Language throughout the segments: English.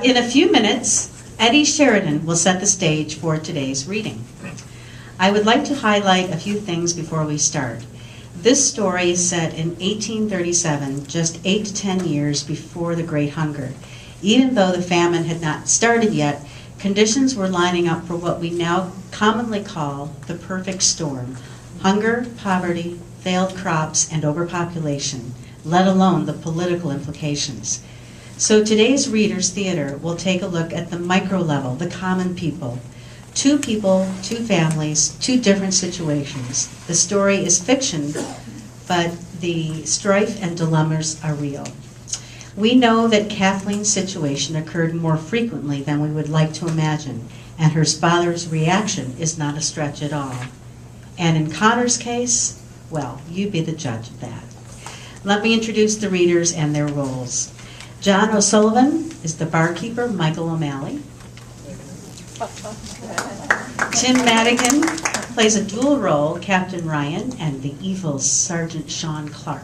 In a few minutes, Eddie Sheridan will set the stage for today's reading. I would like to highlight a few things before we start. This story is set in 1837, just 8 to 10 years before the Great Hunger. Even though the famine had not started yet, conditions were lining up for what we now commonly call the perfect storm: hunger, poverty, failed crops, and overpopulation, let alone the political implications. So today's Reader's Theater will take a look at the micro level, the common people. Two people, two families, two different situations. The story is fiction, but the strife and dilemmas are real. We know that Kathleen's situation occurred more frequently than we would like to imagine, and her father's reaction is not a stretch at all. And in Connor's case, well, you be the judge of that. Let me introduce the readers and their roles. John O'Sullivan is the barkeeper, Michael O'Malley. Tim Madigan plays a dual role, Captain Ryan, and the evil Sergeant Sean Clark.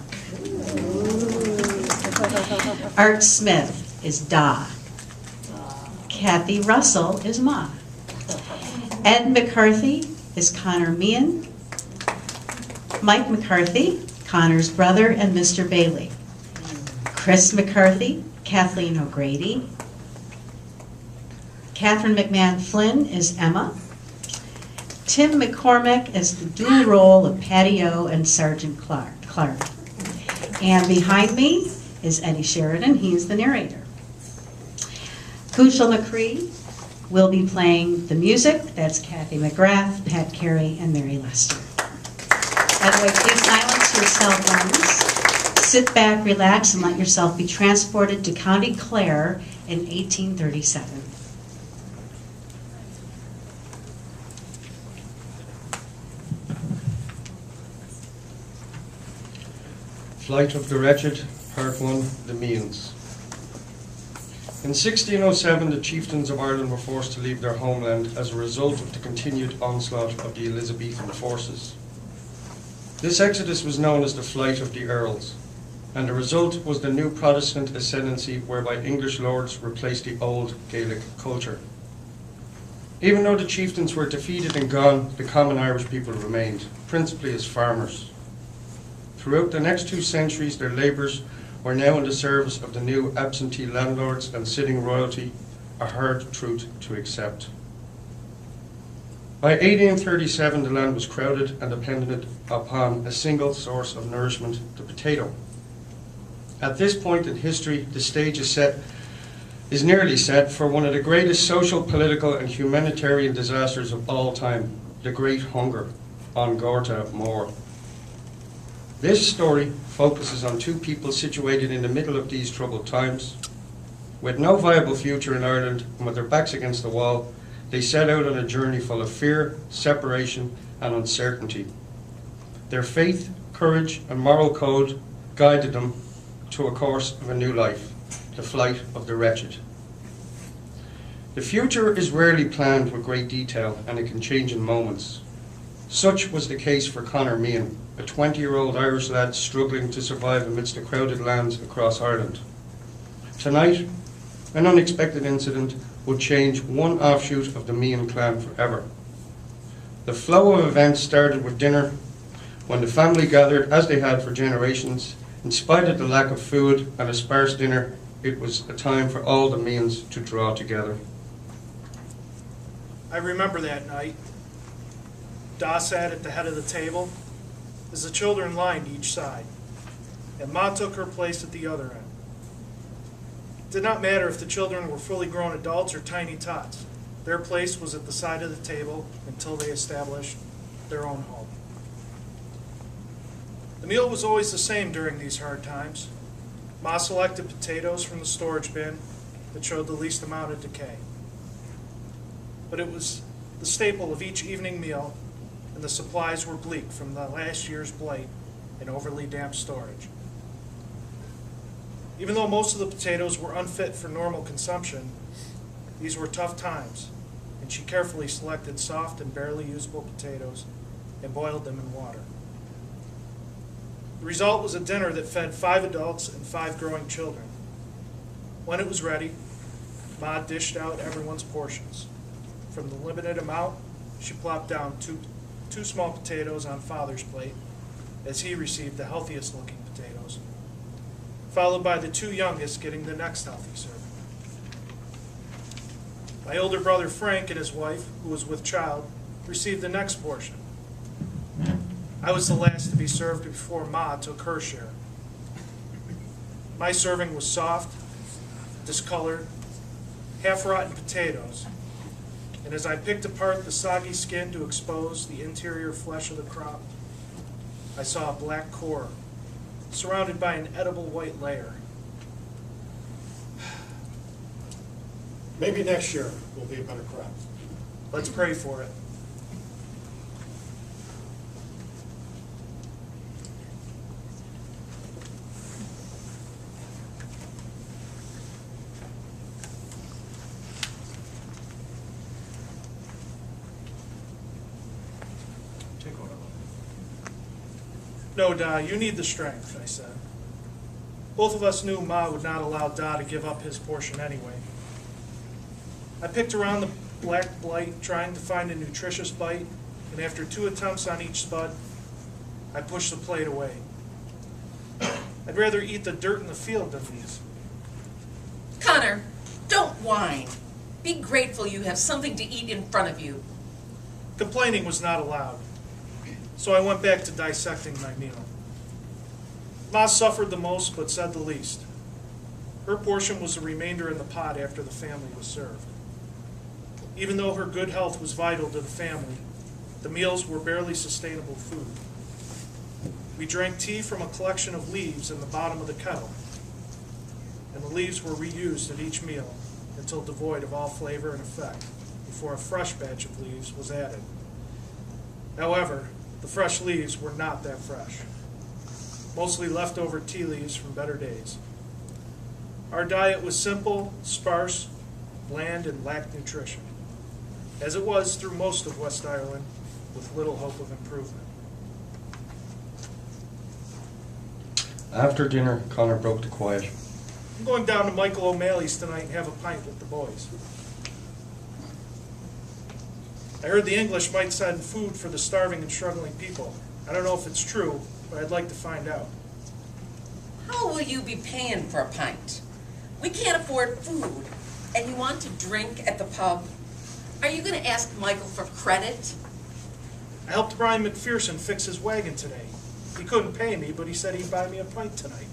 Art Smith is Da. Kathy Russell is Ma. Ed McCarthy is Connor Meehan. Mike McCarthy, Connor's brother and Mr. Bailey. Chris McCarthy, Kathleen O'Grady. Catherine McMahon Flynn is Emma. Tim McCormick is the dual role of Patty O and Sergeant Clark. And behind me is Eddie Sheridan. He is the narrator. Kushal McCree will be playing the music. That's Kathy McGrath, Pat Carey, and Mary Lester. By the way, please silence your cell phones. Sit back, relax, and let yourself be transported to County Clare in 1837. Flight of the Wretched, Part 1, The Means. In 1607, the chieftains of Ireland were forced to leave their homeland as a result of the continued onslaught of the Elizabethan forces. This exodus was known as the Flight of the Earls, and the result was the new Protestant ascendancy whereby English lords replaced the old Gaelic culture. Even though the chieftains were defeated and gone, the common Irish people remained, principally as farmers. Throughout the next 2 centuries, their labours were now in the service of the new absentee landlords and sitting royalty, a hard truth to accept. By 1837, the land was crowded and depended upon a single source of nourishment, the potato. At this point in history, the stage is nearly set for one of the greatest social, political, and humanitarian disasters of all time, the Great Hunger on Gorta Moor. This story focuses on 2 people situated in the middle of these troubled times. With no viable future in Ireland and with their backs against the wall, they set out on a journey full of fear, separation, and uncertainty. Their faith, courage, and moral code guided them to a course of a new life, the flight of the wretched. The future is rarely planned with great detail, and it can change in moments. Such was the case for Connor Meehan, a 20-year-old Irish lad struggling to survive amidst the crowded lands across Ireland. Tonight, an unexpected incident would change one offshoot of the Meehan clan forever. The flow of events started with dinner, when the family gathered as they had for generations. In spite of the lack of food and a sparse dinner, it was a time for all the Meehans to draw together. I remember that night. Da sat at the head of the table as the children lined each side, and Ma took her place at the other end. It did not matter if the children were fully grown adults or tiny tots. Their place was at the side of the table until they established their own home. The meal was always the same during these hard times. Ma selected potatoes from the storage bin that showed the least amount of decay. But it was the staple of each evening meal, and the supplies were bleak from the last year's blight and overly damp storage. Even though most of the potatoes were unfit for normal consumption, these were tough times, and she carefully selected soft and barely usable potatoes and boiled them in water. The result was a dinner that fed 5 adults and 5 growing children. When it was ready, Ma dished out everyone's portions. From the limited amount, she plopped down two small potatoes on Father's plate, as he received the healthiest looking potatoes, followed by the two youngest getting the next healthy serving. My older brother Frank and his wife, who was with child, received the next portion. I was the last to be served before Ma took her share. My serving was soft, discolored, half-rotten potatoes, and as I picked apart the soggy skin to expose the interior flesh of the crop, I saw a black core surrounded by an edible white layer. Maybe next year will be a better crop. Let's pray for it. Take one of them. No, Da, you need the strength, I said. Both of us knew Ma would not allow Da to give up his portion anyway. I picked around the black blight, trying to find a nutritious bite, and after 2 attempts on each spud, I pushed the plate away. I'd rather eat the dirt in the field than these. Connor, don't whine. Be grateful you have something to eat in front of you. Complaining was not allowed, so I went back to dissecting my meal. Ma suffered the most, but said the least. Her portion was the remainder in the pot after the family was served. Even though her good health was vital to the family, the meals were barely sustainable food. We drank tea from a collection of leaves in the bottom of the kettle, and the leaves were reused at each meal until devoid of all flavor and effect before a fresh batch of leaves was added. However, the fresh leaves were not that fresh, mostly leftover tea leaves from better days. Our diet was simple, sparse, bland, and lacked nutrition, as it was through most of West Ireland, with little hope of improvement. After dinner, Connor broke the quiet. I'm going down to Michael O'Malley's tonight and have a pint with the boys. I heard the English might send food for the starving and struggling people. I don't know if it's true, but I'd like to find out. How will you be paying for a pint? We can't afford food, and you want to drink at the pub? Are you going to ask Michael for credit? I helped Brian McPherson fix his wagon today. He couldn't pay me, but he said he'd buy me a pint tonight.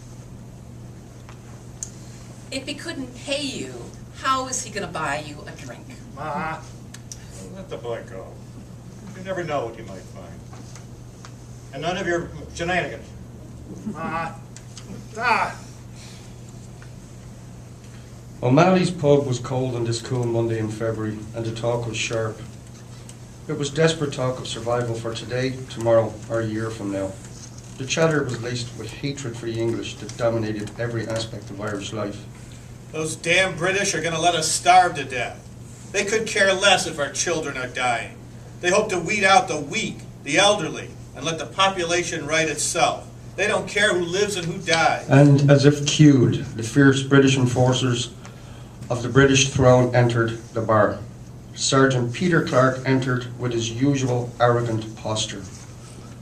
If he couldn't pay you, how is he going to buy you a drink? Ma, Let the boy go. You never know what you might find. And none of your shenanigans. Ma, Da. O'Malley's pub was cold on this cool Monday in February, and the talk was sharp. It was desperate talk of survival for today, tomorrow, or a year from now. The chatter was laced with hatred for the English that dominated every aspect of Irish life. Those damn British are going to let us starve to death. They could care less if our children are dying. They hope to weed out the weak, the elderly, and let the population right itself. They don't care who lives and who dies. And as if cued, the fierce British enforcers of the British throne entered the bar. Sergeant Peter Clark entered with his usual arrogant posture,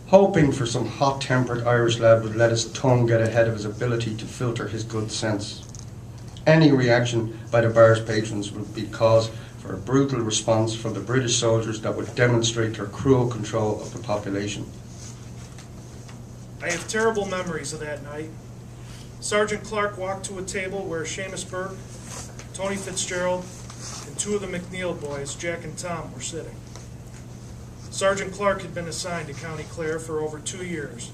hoping for some hot-tempered Irish lad would let his tongue get ahead of his ability to filter his good sense. Any reaction by the bar's patrons would be cause for a brutal response from the British soldiers that would demonstrate their cruel control of the population. I have terrible memories of that night. Sergeant Clark walked to a table where Seamus Burke, Tony Fitzgerald, and 2 of the McNeil boys, Jack and Tom, were sitting. Sergeant Clark had been assigned to County Clare for over 2 years.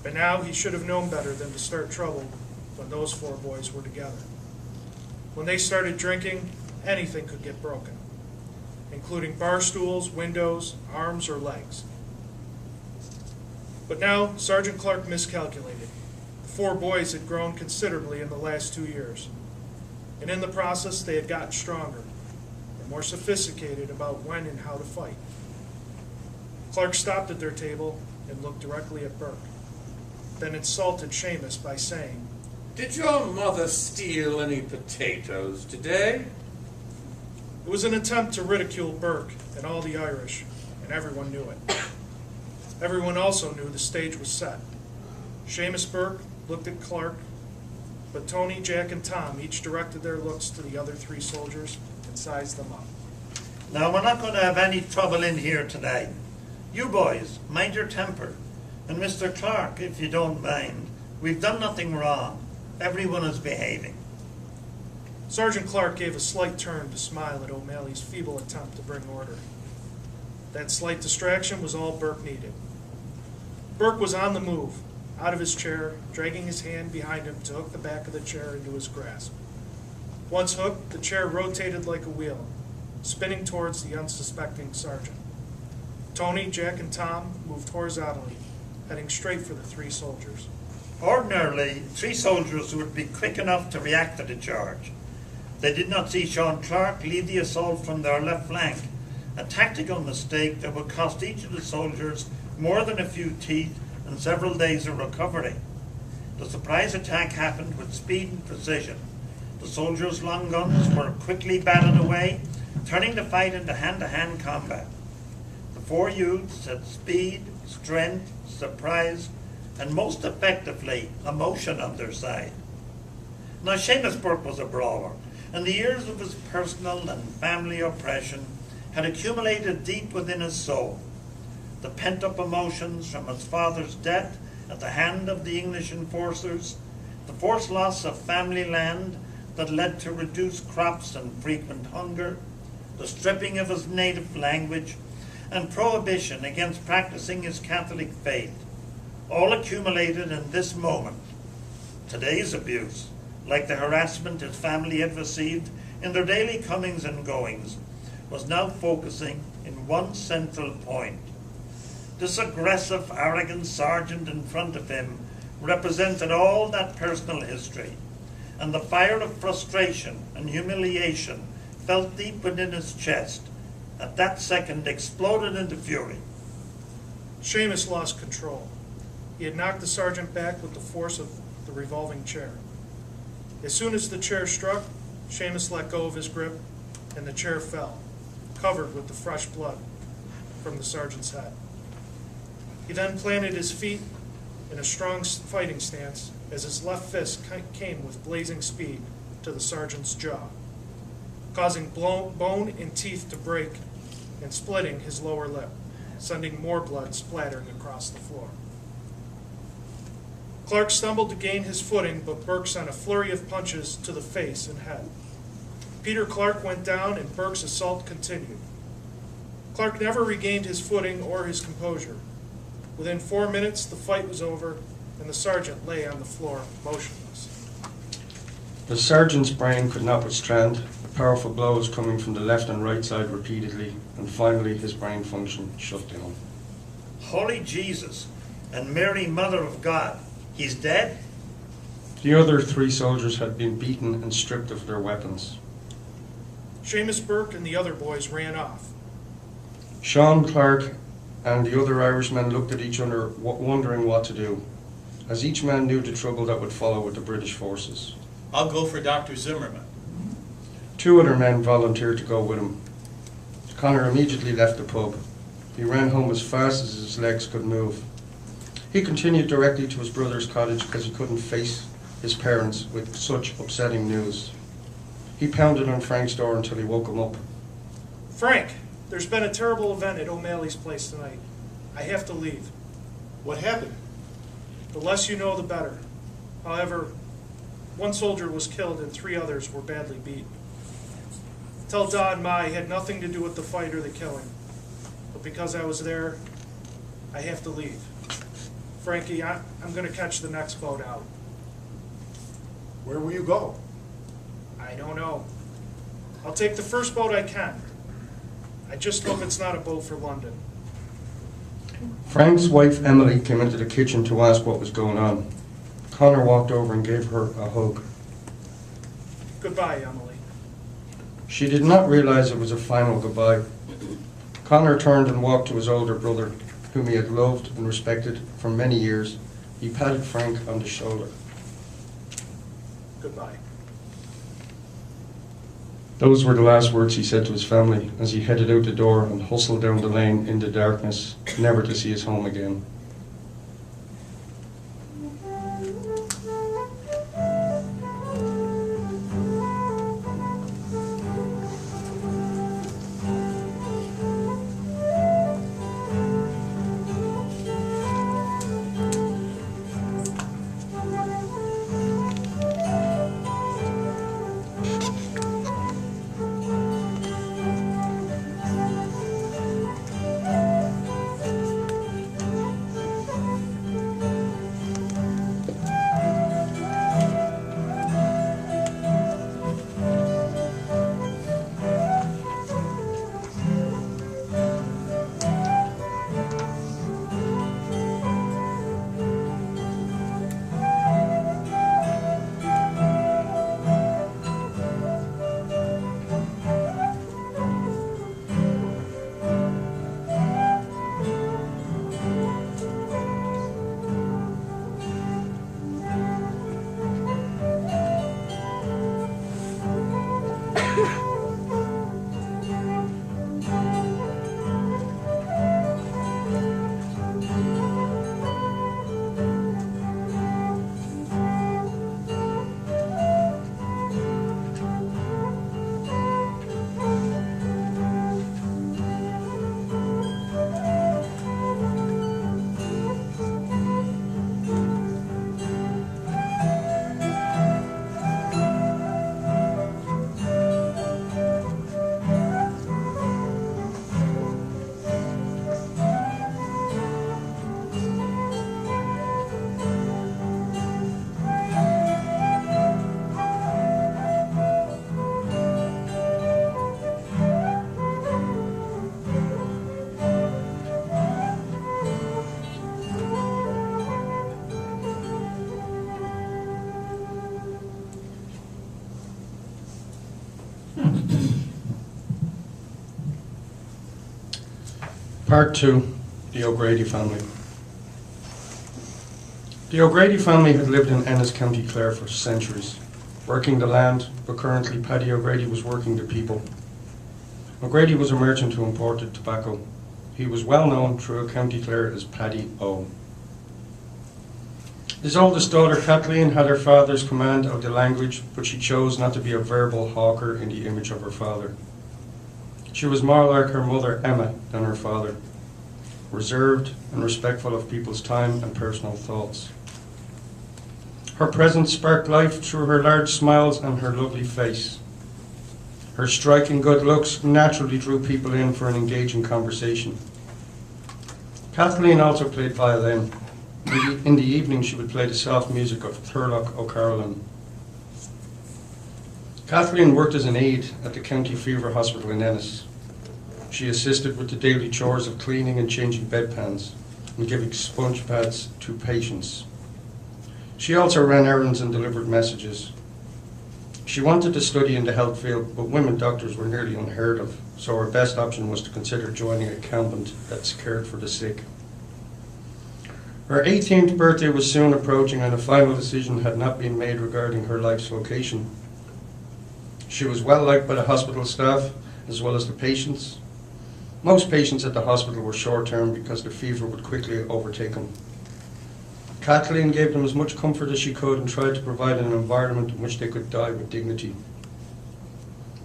By now, he should have known better than to start trouble when those 4 boys were together. When they started drinking, anything could get broken, including bar stools, windows, arms, or legs. But now, Sergeant Clark miscalculated. The 4 boys had grown considerably in the last 2 years, and in the process, they had gotten stronger and more sophisticated about when and how to fight. Clark stopped at their table and looked directly at Burke, then insulted Seamus by saying, Did your mother steal any potatoes today? It was an attempt to ridicule Burke and all the Irish, and everyone knew it. Everyone also knew the stage was set. Seamus Burke looked at Clark, but Tony, Jack, and Tom each directed their looks to the other three soldiers and sized them up. Now, we're not going to have any trouble in here today. You boys, mind your temper. And Mr. Clark, if you don't mind, we've done nothing wrong. Everyone is behaving. Sergeant Clark gave a slight turn to smile at O'Malley's feeble attempt to bring order. That slight distraction was all Burke needed. Burke was on the move, out of his chair, dragging his hand behind him to hook the back of the chair into his grasp. Once hooked, the chair rotated like a wheel, spinning towards the unsuspecting sergeant. Tony, Jack, and Tom moved horizontally, heading straight for the three soldiers. Ordinarily, three soldiers would be quick enough to react to the charge. They did not see Sean Clark lead the assault from their left flank, a tactical mistake that would cost each of the soldiers more than a few teeth and several days of recovery. The surprise attack happened with speed and precision. The soldiers' long guns were quickly batted away, turning the fight into hand-to-hand combat. The four youths had speed, strength, surprise, and most effectively, emotion on their side. Now, Seamus Burke was a brawler, and the years of his personal and family oppression had accumulated deep within his soul. The pent-up emotions from his father's death at the hand of the English enforcers, the forced loss of family land that led to reduced crops and frequent hunger, the stripping of his native language, and prohibition against practicing his Catholic faith, all accumulated in this moment. Today's abuse, like the harassment his family had received in their daily comings and goings, was now focusing in one central point. This aggressive, arrogant sergeant in front of him represented all that personal history, and the fire of frustration and humiliation felt deep within his chest at that second exploded into fury. Seamus lost control. He had knocked the sergeant back with the force of the revolving chair. As soon as the chair struck, Seamus let go of his grip, and the chair fell, covered with the fresh blood from the sergeant's head. He then planted his feet in a strong fighting stance as his left fist came with blazing speed to the sergeant's jaw, causing bone and teeth to break and splitting his lower lip, sending more blood splattering across the floor. Clark stumbled to gain his footing, but Burke sent a flurry of punches to the face and head. Peter Clark went down, and Burke's assault continued. Clark never regained his footing or his composure. Within 4 minutes, the fight was over, and the sergeant lay on the floor, motionless. The sergeant's brain could not withstand the powerful blows coming from the left and right side repeatedly, and finally his brain function shut down. Holy Jesus and Mary, Mother of God, he's dead? The other three soldiers had been beaten and stripped of their weapons. Seamus Burke and the other boys ran off. Sean Clark and the other Irishmen looked at each other, wondering what to do, as each man knew the trouble that would follow with the British forces. I'll go for Dr. Zimmerman. Two other men volunteered to go with him. Connor immediately left the pub. He ran home as fast as his legs could move. He continued directly to his brother's cottage because he couldn't face his parents with such upsetting news. He pounded on Frank's door until he woke him up. Frank, there's been a terrible event at O'Malley's place tonight. I have to leave. What happened? The less you know, the better. However, one soldier was killed and 3 others were badly beaten. Tell Don Mai had nothing to do with the fight or the killing. But because I was there, I have to leave. Frankie, I'm going to catch the next boat out. Where will you go? I don't know. I'll take the first boat I can. I just hope it's not a boat for London. Frank's wife Emily came into the kitchen to ask what was going on. Connor walked over and gave her a hug. Goodbye, Emily. She did not realize it was a final goodbye. Connor turned and walked to his older brother, whom he had loved and respected for many years. He patted Frank on the shoulder. Goodbye. Those were the last words he said to his family as he headed out the door and hustled down the lane in the darkness, never to see his home again. Part 2, the O'Grady family. The O'Grady family had lived in Ennis, County Clare for centuries, working the land, but currently Paddy O'Grady was working the people. O'Grady was a merchant who imported tobacco. He was well known throughout County Clare as Paddy O. His oldest daughter, Kathleen, had her father's command of the language, but she chose not to be a verbal hawker in the image of her father. She was more like her mother, Emma, than her father, reserved and respectful of people's time and personal thoughts. Her presence sparked life through her large smiles and her lovely face. Her striking good looks naturally drew people in for an engaging conversation. Kathleen also played violin. In the evening, she would play the soft music of Thurlock O'Carolan. Kathleen worked as an aide at the County Fever Hospital in Ennis. She assisted with the daily chores of cleaning and changing bedpans and giving sponge pads to patients. She also ran errands and delivered messages. She wanted to study in the health field, but women doctors were nearly unheard of, so her best option was to consider joining a convent that cared for the sick. Her 18th birthday was soon approaching and a final decision had not been made regarding her life's vocation. She was well liked by the hospital staff as well as the patients. Most patients at the hospital were short-term because the fever would quickly overtake them. Kathleen gave them as much comfort as she could and tried to provide an environment in which they could die with dignity.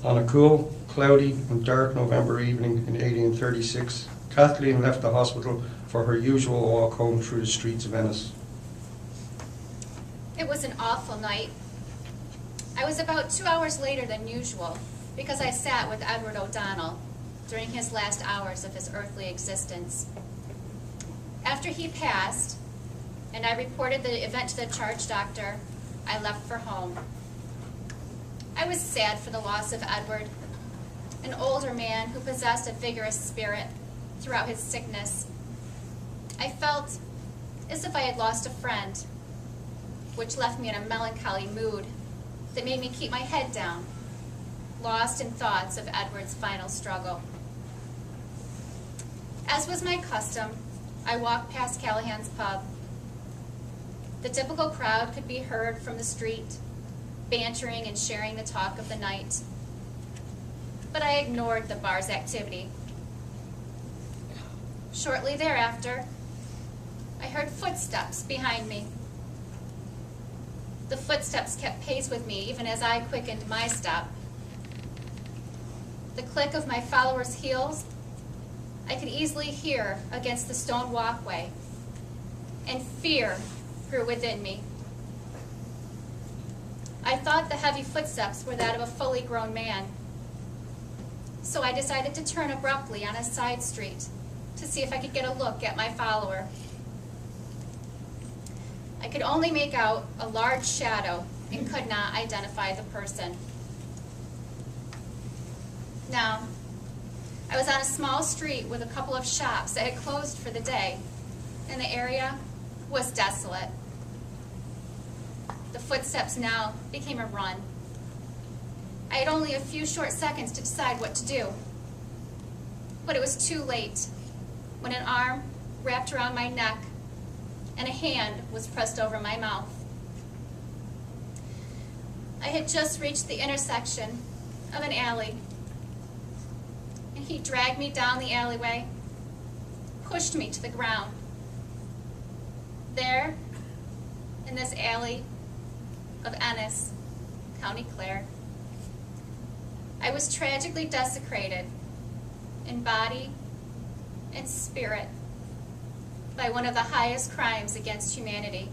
On a cool, cloudy and dark November evening in 1836, Kathleen left the hospital for her usual walk home through the streets of Ennis. It was an awful night. I was about 2 hours later than usual because I sat with Edward O'Donnell during his last hours of his earthly existence. After he passed, and I reported the event to the charge doctor, I left for home. I was sad for the loss of Edward, an older man who possessed a vigorous spirit throughout his sickness. I felt as if I had lost a friend, which left me in a melancholy mood that made me keep my head down, lost in thoughts of Edward's final struggle. As was my custom, I walked past Callahan's pub. The typical crowd could be heard from the street, bantering and sharing the talk of the night. But I ignored the bar's activity. Shortly thereafter, I heard footsteps behind me. The footsteps kept pace with me even as I quickened my step. The click of my followers' heels I could easily hear against the stone walkway, and fear grew within me. I thought the heavy footsteps were that of a fully grown man, so I decided to turn abruptly on a side street to see if I could get a look at my follower. I could only make out a large shadow and could not identify the person. Now, I was on a small street with a couple of shops that had closed for the day, and the area was desolate. The footsteps now became a run. I had only a few short seconds to decide what to do, but it was too late when an arm wrapped around my neck and a hand was pressed over my mouth. I had just reached the intersection of an alley, and he dragged me down the alleyway, pushed me to the ground. There, in this alley of Ennis, County Clare, I was tragically desecrated in body and spirit by one of the highest crimes against humanity.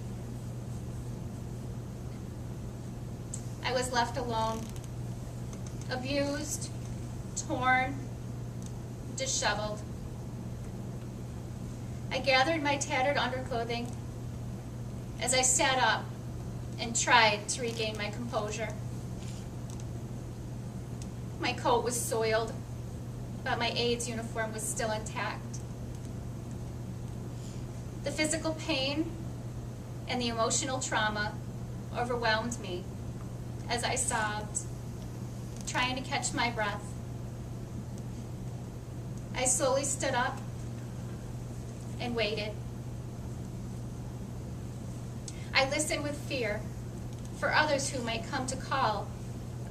I was left alone, abused, torn, disheveled. I gathered my tattered underclothing as I sat up and tried to regain my composure. My coat was soiled, but my aide's uniform was still intact. The physical pain and the emotional trauma overwhelmed me as I sobbed, trying to catch my breath. I slowly stood up and waited. I listened with fear for others who might come to call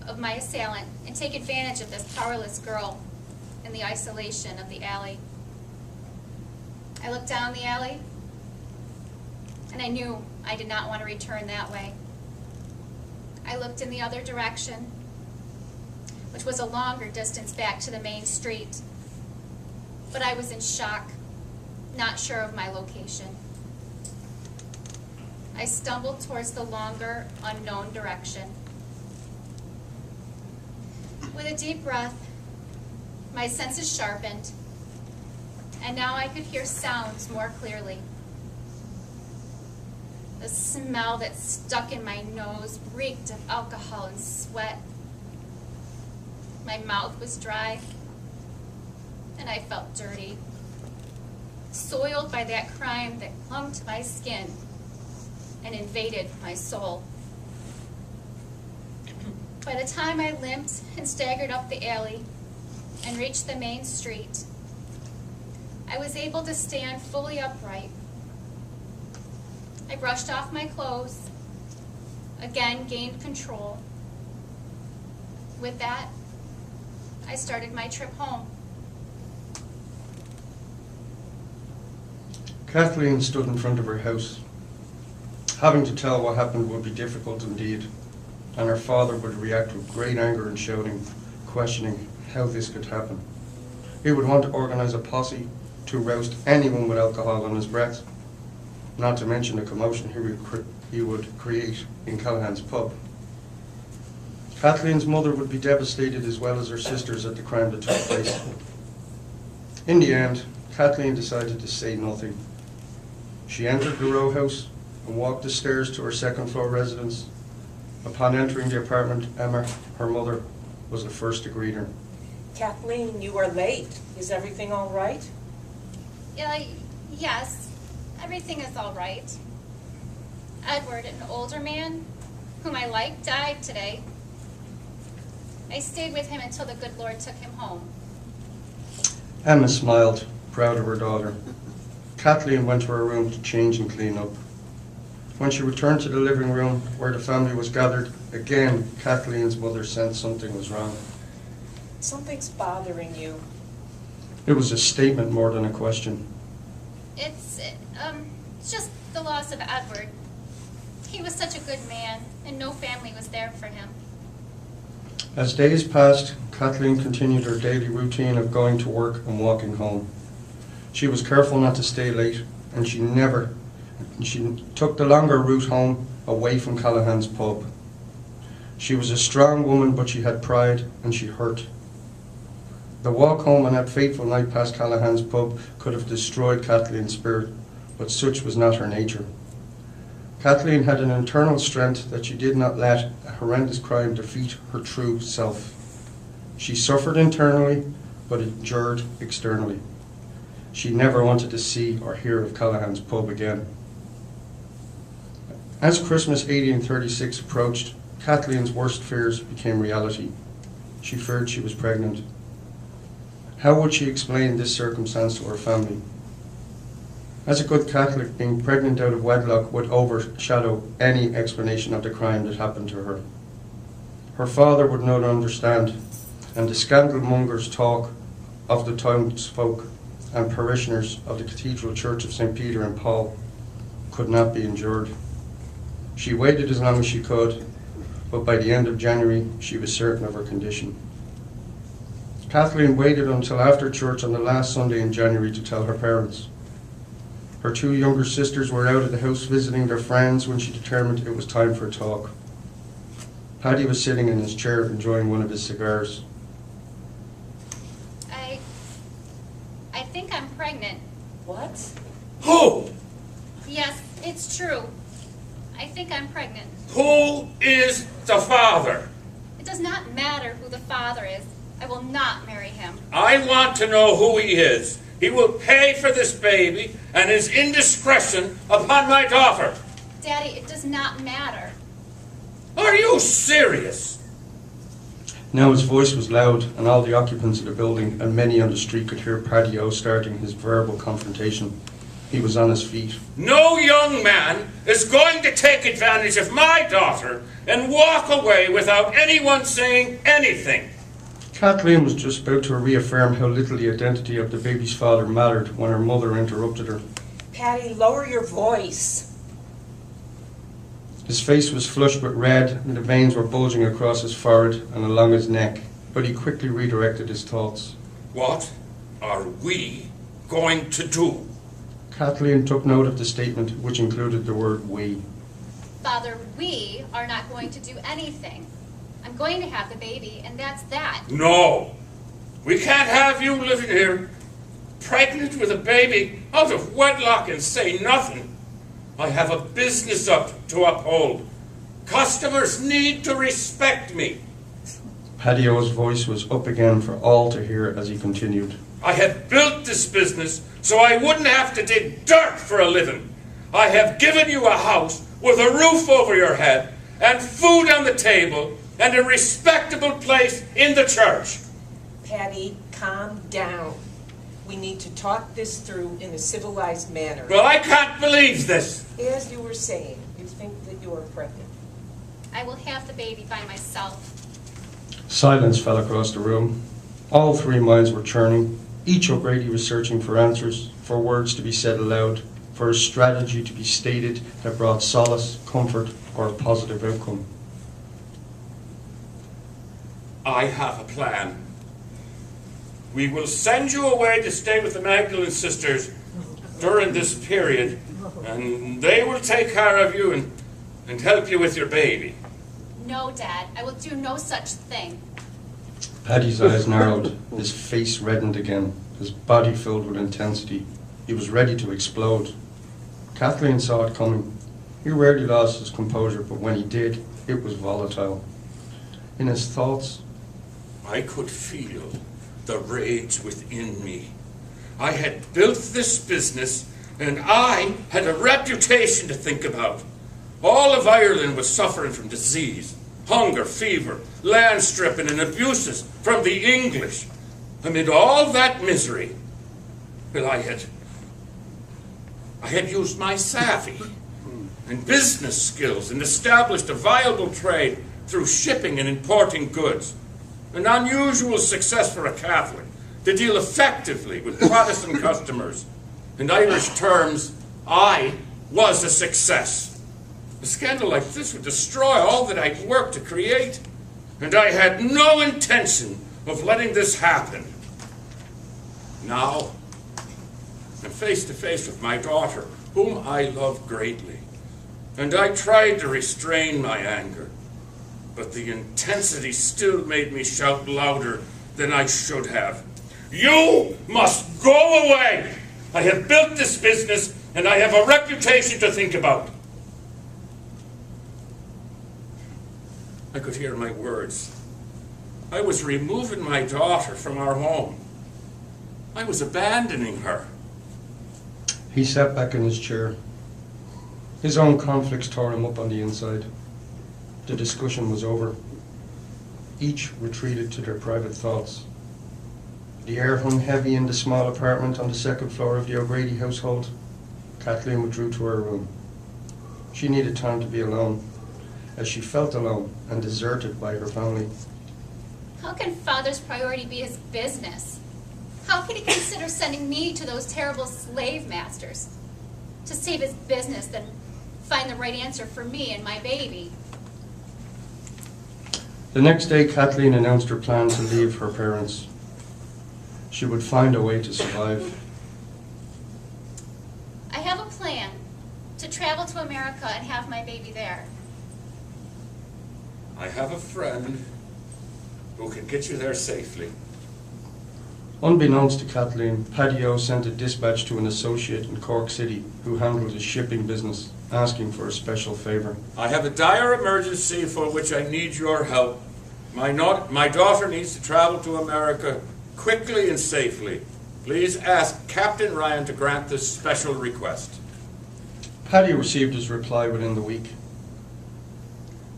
of my assailant and take advantage of this powerless girl in the isolation of the alley. I looked down the alley, and I knew I did not want to return that way. I looked in the other direction, which was a longer distance back to the main street, but I was in shock, not sure of my location. I stumbled towards the longer, unknown direction. With a deep breath, my senses sharpened, and now I could hear sounds more clearly. The smell that stuck in my nose reeked of alcohol and sweat. My mouth was dry, and I felt dirty, soiled by that crime that clung to my skin and invaded my soul. By the time I limped and staggered up the alley and reached the main street, I was able to stand fully upright. I brushed off my clothes, again gained control. With that, I started my trip home. Kathleen stood in front of her house. Having to tell what happened would be difficult indeed, and her father would react with great anger and shouting, questioning how this could happen. He would want to organize a posse to roust anyone with alcohol on his breath, not to mention the commotion he would create in Callahan's pub. Kathleen's mother would be devastated as well as her sisters at the crime that took place. In the end, Kathleen decided to say nothing. She entered the row house and walked the stairs to her second-floor residence. Upon entering the apartment, Emma, her mother, was the first to greet her. Kathleen, you are late. Is everything all right? Yes, everything is all right. Edward, an older man whom I liked, died today. I stayed with him until the good Lord took him home. Emma smiled, proud of her daughter. Kathleen went to her room to change and clean up. When she returned to the living room where the family was gathered, again Kathleen's mother sensed something was wrong. Something's bothering you. It was a statement more than a question. It's just the loss of Edward. He was such a good man, and no family was there for him. As days passed, Kathleen continued her daily routine of going to work and walking home. She was careful not to stay late, and she took the longer route home away from Callahan's pub. She was a strong woman, but she had pride, and she hurt. The walk home on that fateful night past Callahan's pub could have destroyed Kathleen's spirit, but such was not her nature. Kathleen had an internal strength that she did not let a horrendous crime defeat her true self. She suffered internally, but endured externally. She never wanted to see or hear of Callahan's pub again. As Christmas 1836 approached, Kathleen's worst fears became reality. She feared she was pregnant. How would she explain this circumstance to her family? As a good Catholic, being pregnant out of wedlock would overshadow any explanation of the crime that happened to her. Her father would not understand, and the scandalmongers' talk of the townsfolk and parishioners of the Cathedral Church of St. Peter and Paul could not be endured. She waited as long as she could, but by the end of January, she was certain of her condition. Kathleen waited until after church on the last Sunday in January to tell her parents. Her two younger sisters were out of the house visiting their friends when she determined it was time for a talk. Paddy was sitting in his chair enjoying one of his cigars. I think I'm pregnant. What? Who? Yes, it's true. I think I'm pregnant. Who is the father? It does not matter who the father is. I will not marry him. I want to know who he is. He will pay for this baby and his indiscretion upon my daughter. Daddy, it does not matter. Are you serious? Now his voice was loud, and all the occupants of the building and many on the street could hear Paddy O starting his verbal confrontation. He was on his feet. No young man is going to take advantage of my daughter and walk away without anyone saying anything. Kathleen was just about to reaffirm how little the identity of the baby's father mattered when her mother interrupted her. Patty, lower your voice. His face was flushed with red, and the veins were bulging across his forehead and along his neck, but he quickly redirected his thoughts. What are we going to do? Kathleen took note of the statement, which included the word we. Father, we are not going to do anything. I'm going to have the baby, and that's that. No. We can't have you living here, pregnant with a baby, out of wedlock and say nothing. I have a business up to uphold. Customers need to respect me. Paddy O's voice was up again for all to hear as he continued. I have built this business so I wouldn't have to dig dirt for a living. I have given you a house with a roof over your head and food on the table and a respectable place in the church. Patty, calm down. We need to talk this through in a civilized manner. Well, I can't believe this. As you were saying, you think that you are pregnant. I will have the baby by myself. Silence fell across the room. All three minds were churning. Each O'Grady was searching for answers, for words to be said aloud, for a strategy to be stated that brought solace, comfort, or a positive outcome. I have a plan. We will send you away to stay with the Magdalene sisters during this period, and they will take care of you and help you with your baby. No, Dad, I will do no such thing. Paddy's eyes narrowed, his face reddened again, his body filled with intensity. He was ready to explode. Kathleen saw it coming. He rarely lost his composure, but when he did, it was volatile. In his thoughts, I could feel the rage within me. I had built this business, and I had a reputation to think about. All of Ireland was suffering from disease, hunger, fever, land stripping, and abuses from the English. Amid all that misery, well, I had used my savvy, and business skills and established a viable trade through shipping and importing goods. An unusual success for a Catholic to deal effectively with Protestant customers. In Irish terms, I was a success. A scandal like this would destroy all that I'd worked to create, and I had no intention of letting this happen. Now, I'm face to face with my daughter, whom I love greatly, and I tried to restrain my anger, but the intensity still made me shout louder than I should have. You must go away! I have built this business, and I have a reputation to think about. I could hear my words. I was removing my daughter from our home. I was abandoning her. He sat back in his chair. His own conflicts tore him up on the inside. The discussion was over. Each retreated to their private thoughts. The air hung heavy in the small apartment on the second floor of the O'Grady household. Kathleen withdrew to her room. She needed time to be alone, as she felt alone and deserted by her family. How can Father's priority be his business? How can he consider sending me to those terrible slave masters? To save his business, then find the right answer for me and my baby. The next day, Kathleen announced her plan to leave her parents. She would find a way to survive. I have a plan to travel to America and have my baby there. I have a friend who can get you there safely. Unbeknownst to Kathleen, Paddy O sent a dispatch to an associate in Cork City who handled his shipping business, asking for a special favour. I have a dire emergency for which I need your help. My daughter needs to travel to America quickly and safely. Please ask Captain Ryan to grant this special request. Paddy received his reply within the week.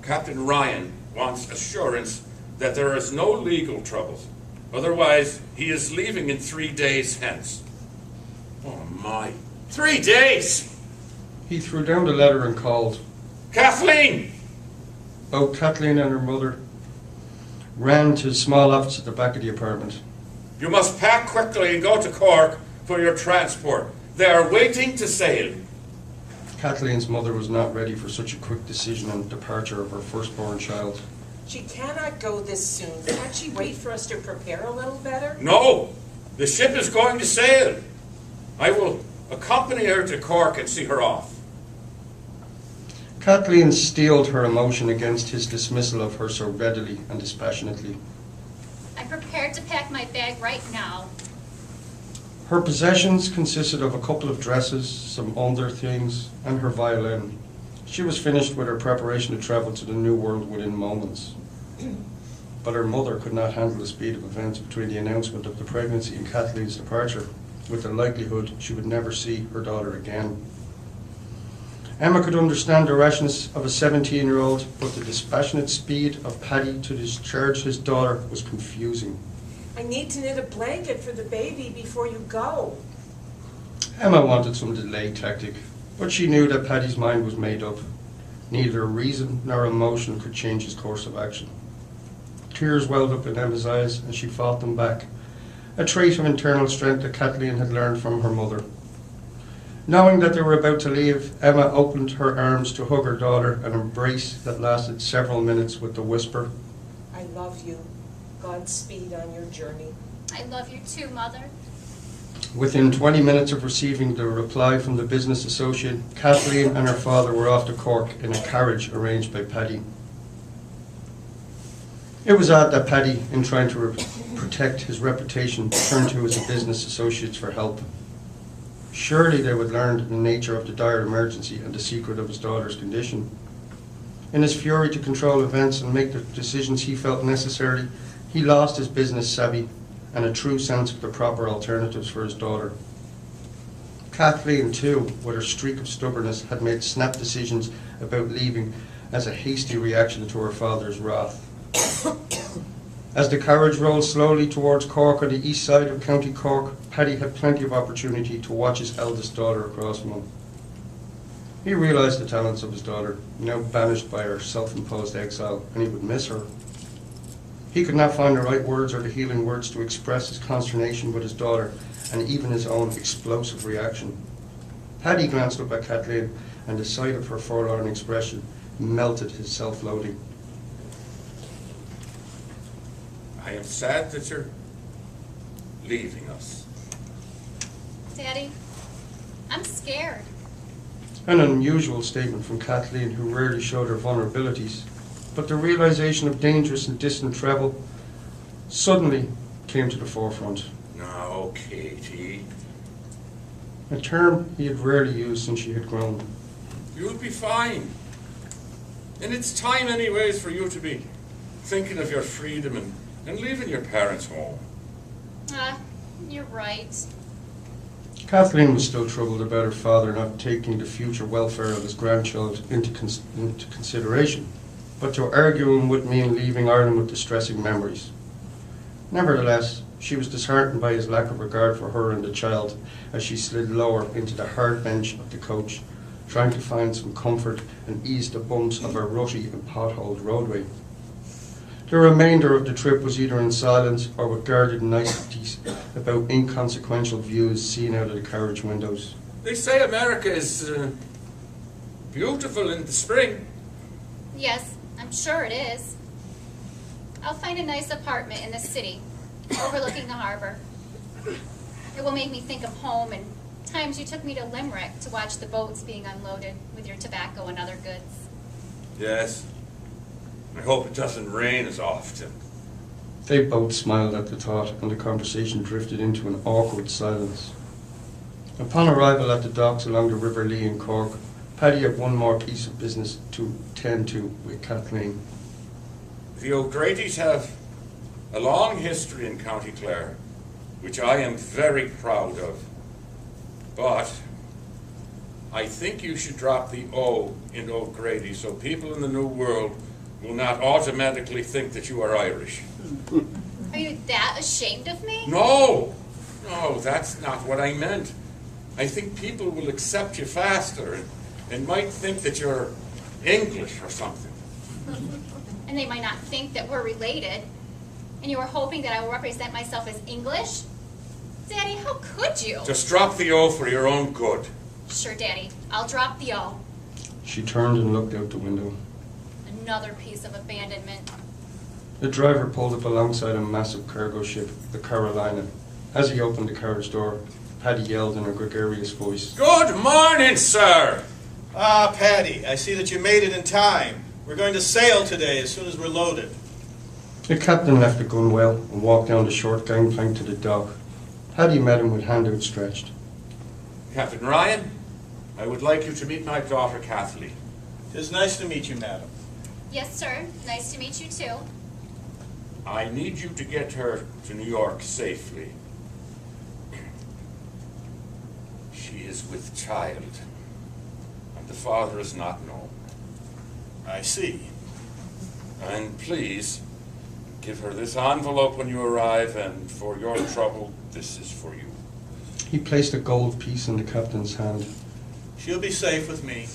Captain Ryan wants assurance that there is no legal troubles. Otherwise, he is leaving in 3 days hence. Oh my, 3 days! He threw down the letter and called. Kathleen! Both Kathleen and her mother ran to a small office at the back of the apartment. You must pack quickly and go to Cork for your transport. They are waiting to sail. Kathleen's mother was not ready for such a quick decision and departure of her firstborn child. She cannot go this soon. Can't she wait for us to prepare a little better? No, the ship is going to sail. I will accompany her to Cork and see her off. Kathleen steeled her emotion against his dismissal of her so readily and dispassionately. I'm prepared to pack my bag right now. Her possessions consisted of a couple of dresses, some other things, and her violin. She was finished with her preparation to travel to the New World within moments. But her mother could not handle the speed of events between the announcement of the pregnancy and Kathleen's departure, with the likelihood she would never see her daughter again. Emma could understand the rashness of a 17-year-old, but the dispassionate speed of Paddy to discharge his daughter was confusing. I need to knit a blanket for the baby before you go. Emma wanted some delay tactic, but she knew that Paddy's mind was made up. Neither reason nor emotion could change his course of action. Tears welled up in Emma's eyes, and she fought them back, a trait of internal strength that Kathleen had learned from her mother. Knowing that they were about to leave, Emma opened her arms to hug her daughter, an embrace that lasted several minutes with the whisper, I love you. Godspeed on your journey. I love you too, Mother. Within 20 minutes of receiving the reply from the business associate, Kathleen and her father were off to Cork in a carriage arranged by Paddy. It was odd that Paddy, in trying to protect his reputation, turned to his business associates for help. Surely they would learn the nature of the dire emergency and the secret of his daughter's condition. In his fury to control events and make the decisions he felt necessary, he lost his business savvy and a true sense of the proper alternatives for his daughter. Kathleen, too, with her streak of stubbornness, had made snap decisions about leaving as a hasty reaction to her father's wrath. As the carriage rolled slowly towards Cork on the east side of County Cork, Paddy had plenty of opportunity to watch his eldest daughter across from him. He realized the talents of his daughter, now banished by her self-imposed exile, and he would miss her. He could not find the right words or the healing words to express his consternation with his daughter and even his own explosive reaction. Paddy glanced up at Kathleen, and the sight of her forlorn expression melted his self-loathing. I am sad that you're leaving us. Daddy, I'm scared. An unusual statement from Kathleen, who rarely showed her vulnerabilities, but the realization of dangerous and distant travel suddenly came to the forefront. No, Katie. A term he had rarely used since she had grown. You'll be fine. And it's time anyways for you to be thinking of your freedom and leaving your parents' home. You're right. Kathleen was still troubled about her father not taking the future welfare of his grandchild into consideration, but to argue him would mean leaving Ireland with distressing memories. Nevertheless, she was disheartened by his lack of regard for her and the child as she slid lower into the hard bench of the coach, trying to find some comfort and ease the bumps of a rutty and potholed roadway. The remainder of the trip was either in silence or with guarded niceties about inconsequential views seen out of the carriage windows. They say America is beautiful in the spring. Yes, I'm sure it is. I'll find a nice apartment in the city, overlooking the harbor. It will make me think of home and times you took me to Limerick to watch the boats being unloaded with your tobacco and other goods. Yes. I hope it doesn't rain as often. They both smiled at the thought, and the conversation drifted into an awkward silence. Upon arrival at the docks along the River Lee in Cork, Paddy had one more piece of business to tend to with Kathleen. The O'Grady's have a long history in County Clare, which I am very proud of. But I think you should drop the O in O'Grady so people in the New World will not automatically think that you are Irish. Are you that ashamed of me? No, that's not what I meant. I think people will accept you faster and might think that you're English or something. And they might not think that we're related. And you were hoping that I will represent myself as English? Daddy, how could you? Just drop the O for your own good. Sure, Daddy. I'll drop the O. She turned and looked out the window. Another piece of abandonment. The driver pulled up alongside a massive cargo ship, the Carolina. As he opened the carriage door, Paddy yelled in a gregarious voice. Good morning, sir! Ah, Paddy, I see that you made it in time. We're going to sail today as soon as we're loaded. The captain left the gunwale and walked down the short gangplank to the dock. Paddy met him with hand outstretched. Captain Ryan, I would like you to meet my daughter, Kathleen. It's nice to meet you, madam. Yes, sir. Nice to meet you, too. I need you to get her to New York safely. She is with child, and the father is not known. I see. And please, give her this envelope when you arrive, and for your trouble, this is for you. He placed a gold piece in the captain's hand. She'll be safe with me.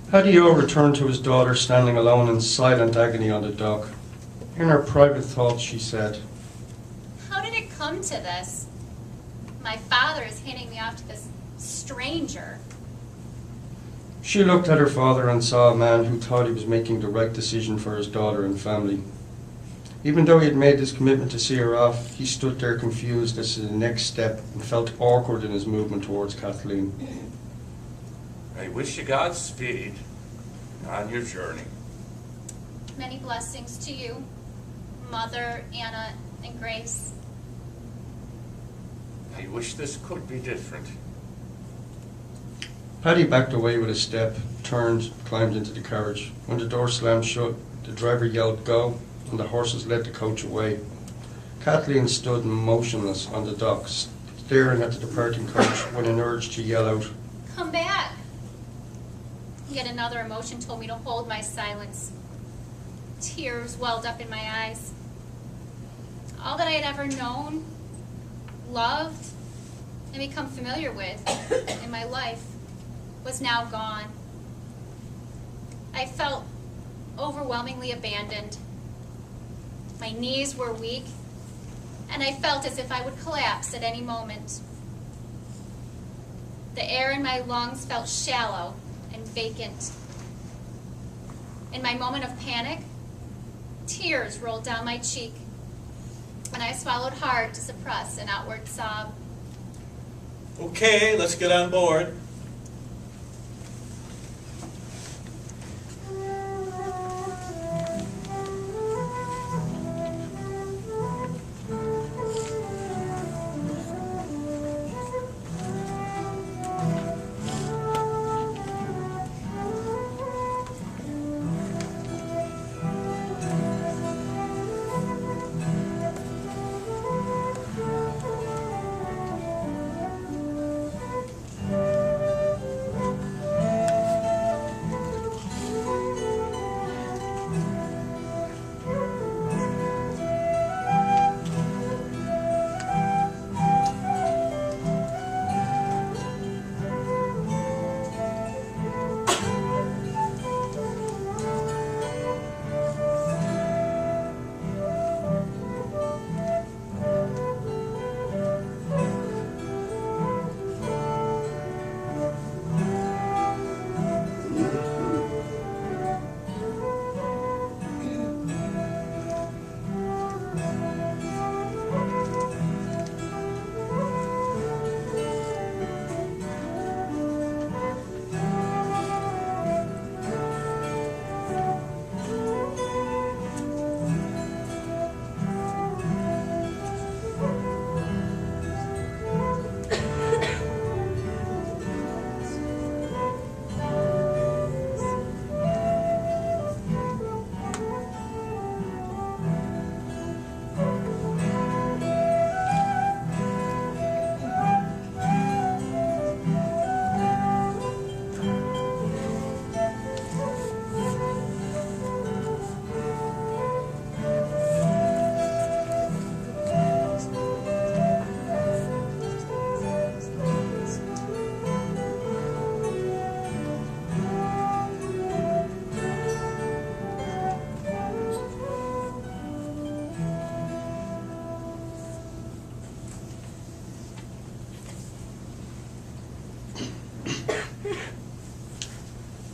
Paddy O returned to his daughter standing alone in silent agony on the dock. In her private thoughts, she said, How did it come to this? My father is handing me off to this stranger. She looked at her father and saw a man who thought he was making the right decision for his daughter and family. Even though he had made this commitment to see her off, he stood there confused as to the next step and felt awkward in his movement towards Kathleen. I wish you Godspeed on your journey. Many blessings to you, Mother, Anna, and Grace. I wish this could be different. Paddy backed away with a step, turned, climbed into the carriage. When the door slammed shut, the driver yelled "Go!" and the horses led the coach away. Kathleen stood motionless on the docks, staring at the departing coach when an urge to yell out, Come back. Yet another emotion told me to hold my silence. Tears welled up in my eyes. All that I had ever known, loved, and become familiar with in my life was now gone. I felt overwhelmingly abandoned. My knees were weak, and I felt as if I would collapse at any moment. The air in my lungs felt shallow and vacant. In my moment of panic, tears rolled down my cheek, and I swallowed hard to suppress an outward sob. Okay, let's get on board.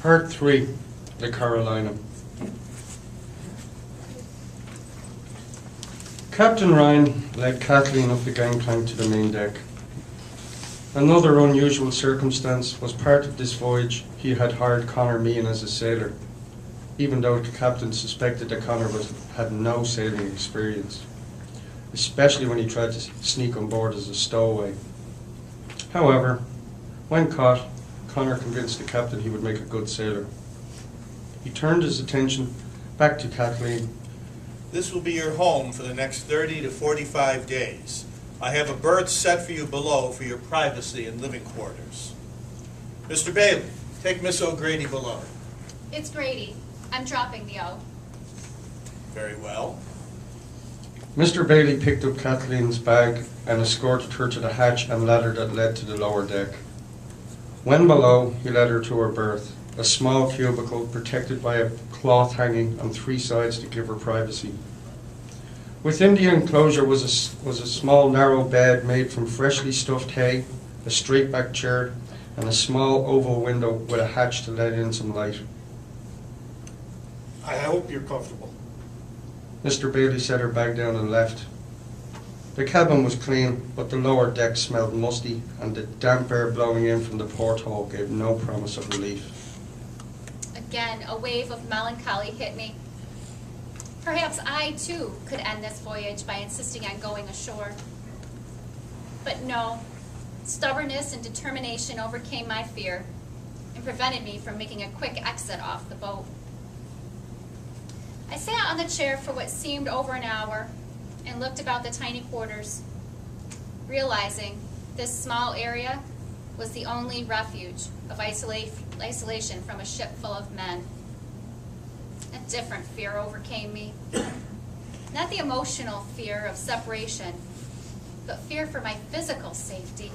Part 3, the Carolina. Captain Ryan led Kathleen up the gangplank to the main deck. Another unusual circumstance was part of this voyage he had hired Connor Meehan as a sailor, even though the captain suspected that Connor had no sailing experience, especially when he tried to sneak on board as a stowaway. However, when caught, Connor convinced the captain he would make a good sailor. He turned his attention back to Kathleen. This will be your home for the next 30 to 45 days. I have a berth set for you below for your privacy and living quarters. Mr. Bailey, take Miss O'Grady below. It's Grady. I'm dropping the O. Very well. Mr. Bailey picked up Kathleen's bag and escorted her to the hatch and ladder that led to the lower deck. When below, he led her to her berth, a small cubicle protected by a cloth hanging on 3 sides to give her privacy. Within the enclosure was a small narrow bed made from freshly stuffed hay, a straight-back chair, and a small oval window with a hatch to let in some light. I hope you're comfortable. Mr. Bailey set her bag down and left. The cabin was clean, but the lower deck smelled musty, and the damp air blowing in from the porthole gave no promise of relief. Again, a wave of melancholy hit me. Perhaps I, too, could end this voyage by insisting on going ashore. But no, stubbornness and determination overcame my fear and prevented me from making a quick exit off the boat. I sat on the chair for what seemed over an hour and looked about the tiny quarters, realizing this small area was the only refuge of isolation from a ship full of men. A different fear overcame me. Not the emotional fear of separation, but fear for my physical safety.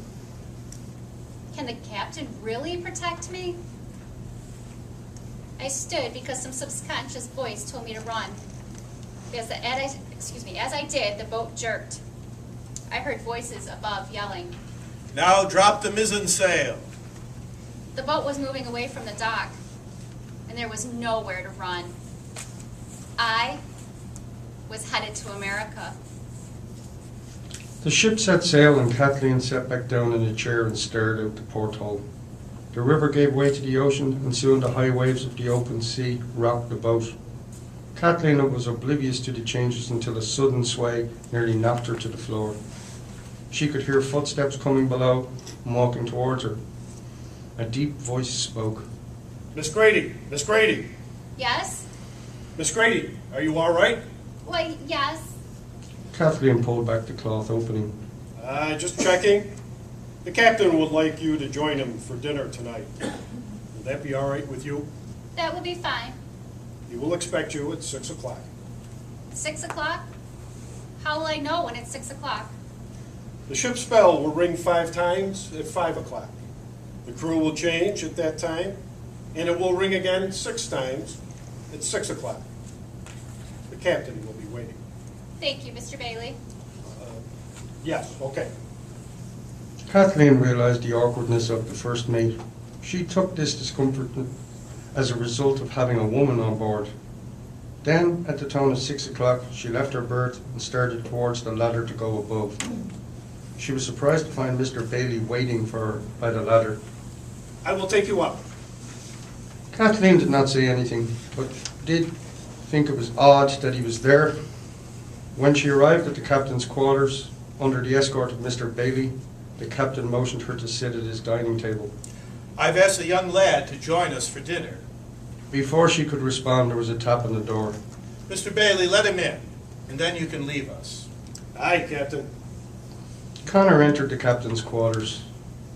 Can the captain really protect me? I stood because some subconscious voice told me to run. As I did, the boat jerked. I heard voices above yelling. Now drop the mizzen sail. The boat was moving away from the dock, and there was nowhere to run. I was headed to America. The ship set sail and Kathleen sat back down in a chair and stared out the porthole. The river gave way to the ocean, and soon the high waves of the open sea rocked the boat. Kathleen was oblivious to the changes until a sudden sway nearly knocked her to the floor. She could hear footsteps coming below and walking towards her. A deep voice spoke. Miss Grady, Miss Grady, Yes? Miss Grady, are you all right? Why, yes. Kathleen pulled back the cloth opening. Just checking. The captain would like you to join him for dinner tonight. Will that be all right with you? That will be fine. He will expect you at 6 o'clock. 6 o'clock? How will I know when it's 6 o'clock? The ship's bell will ring 5 times at 5 o'clock. The crew will change at that time, and it will ring again 6 times at 6 o'clock. The captain will be waiting. Thank you, Mr. Bailey. Yes, okay. Kathleen realized the awkwardness of the first mate. She took this discomfort as a result of having a woman on board. Then, at the tone of 6 o'clock, she left her berth and started towards the ladder to go above. She was surprised to find Mr. Bailey waiting for her by the ladder. I will take you up. Kathleen did not say anything, but did think it was odd that he was there. When she arrived at the captain's quarters, under the escort of Mr. Bailey, the captain motioned her to sit at his dining table. I've asked a young lad to join us for dinner. Before she could respond, there was a tap on the door. Mr. Bailey, let him in, and then you can leave us. Aye, Captain. Connor entered the captain's quarters.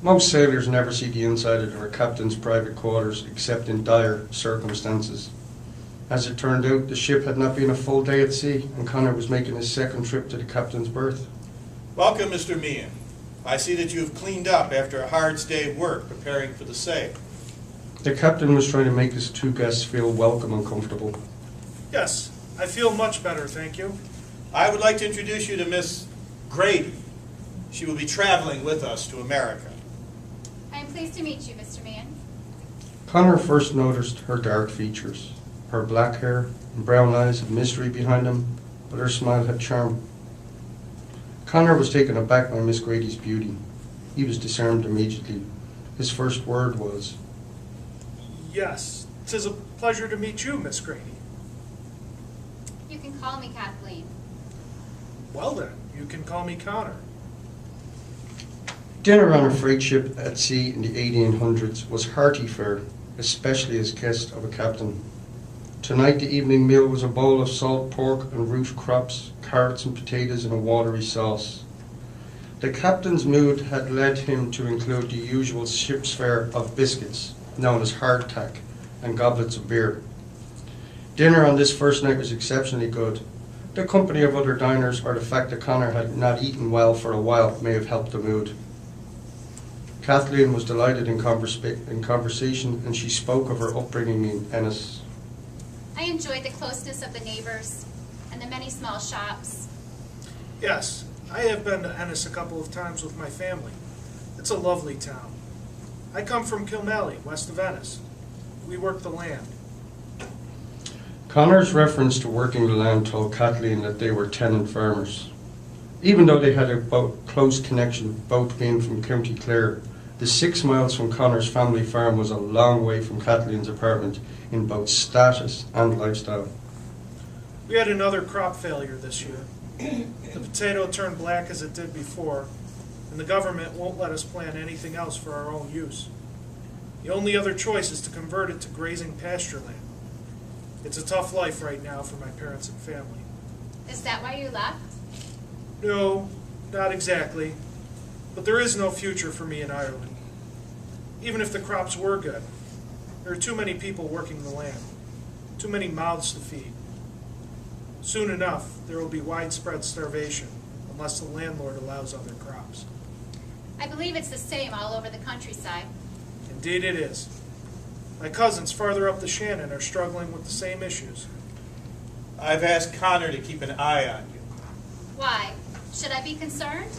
Most sailors never see the inside of their captain's private quarters except in dire circumstances. As it turned out, the ship had not been a full day at sea, and Connor was making his second trip to the captain's berth. Welcome, Mr. Meehan. I see that you've cleaned up after a hard day's work preparing for the sail. The captain was trying to make his 2 guests feel welcome and comfortable. Yes, I feel much better, thank you. I would like to introduce you to Miss Grady. She will be traveling with us to America. I am pleased to meet you, Mr. Mann. Connor first noticed her dark features. Her black hair and brown eyes had mystery behind them, but her smile had charm. Connor was taken aback by Miss Grady's beauty. He was disarmed immediately. His first word was, Yes, 'tis a pleasure to meet you, Miss Grady. You can call me Kathleen. Well then, you can call me Connor. dinner on a freight ship at sea in the 1800s was hearty fare, especially as guest of a captain. Tonight the evening meal was a bowl of salt pork and root crops, carrots and potatoes in a watery sauce. The captain's mood had led him to include the usual ship's fare of biscuits, known as hardtack, and goblets of beer. Dinner on this first night was exceptionally good. The company of other diners or the fact that Connor had not eaten well for a while may have helped the mood. Kathleen was delighted in conversation, and she spoke of her upbringing in Ennis. I enjoyed the closeness of the neighbors and the many small shops. Yes, I have been to Ennis a couple of times with my family. It's a lovely town. I come from Kilmallie, west of Ennis. We work the land. Connor's reference to working the land told Kathleen that they were tenant farmers. Even though they had a close connection, both being from County Clare, the 6 miles from Connor's family farm was a long way from Kathleen's apartment in both status and lifestyle. We had another crop failure this year. The potato turned black as it did before, and the government won't let us plant anything else for our own use. The only other choice is to convert it to grazing pasture land. It's a tough life right now for my parents and family. Is that why you left? No, not exactly. But there is no future for me in Ireland. Even if the crops were good, there are too many people working the land, too many mouths to feed. Soon enough, there will be widespread starvation unless the landlord allows other crops. I believe it's the same all over the countryside. Indeed it is. My cousins farther up the Shannon are struggling with the same issues. I've asked Connor to keep an eye on you. Why? Should I be concerned?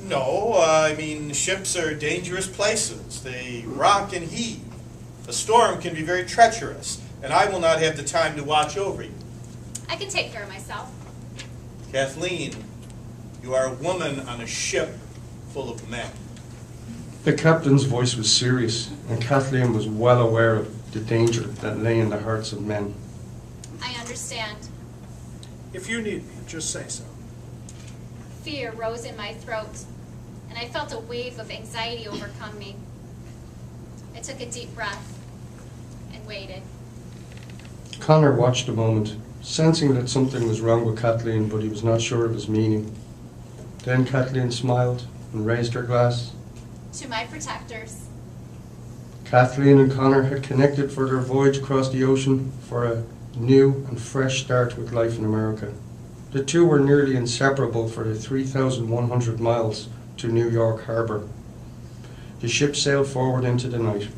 No, I mean, ships are dangerous places. They rock and heave. A storm can be very treacherous, and I will not have the time to watch over you. I can take care of myself. Kathleen, you are a woman on a ship full of men. The captain's voice was serious, and Kathleen was well aware of the danger that lay in the hearts of men. I understand. If you need me, just say so. Fear rose in my throat, and I felt a wave of anxiety overcome me. I took a deep breath and waited. Connor watched a moment, sensing that something was wrong with Kathleen, but he was not sure of his meaning. Then Kathleen smiled and raised her glass. To my protectors. Kathleen and Connor had connected for their voyage across the ocean for a new and fresh start with life in America. The two were nearly inseparable for the 3,100 miles to New York Harbor. The ship sailed forward into the night.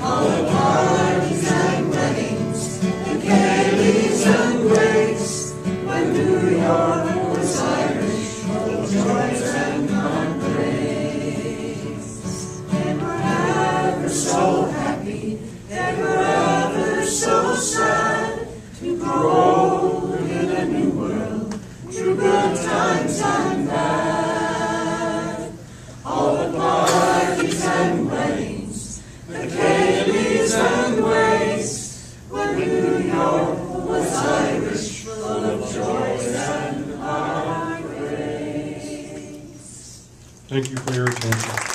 All so happy, never ever so sad, to grow in a new world, through good times and bad. All the parties and weddings, the Kayleys and Ways, when New York was Irish, full of joys and heartbreaks. Thank you for your attention.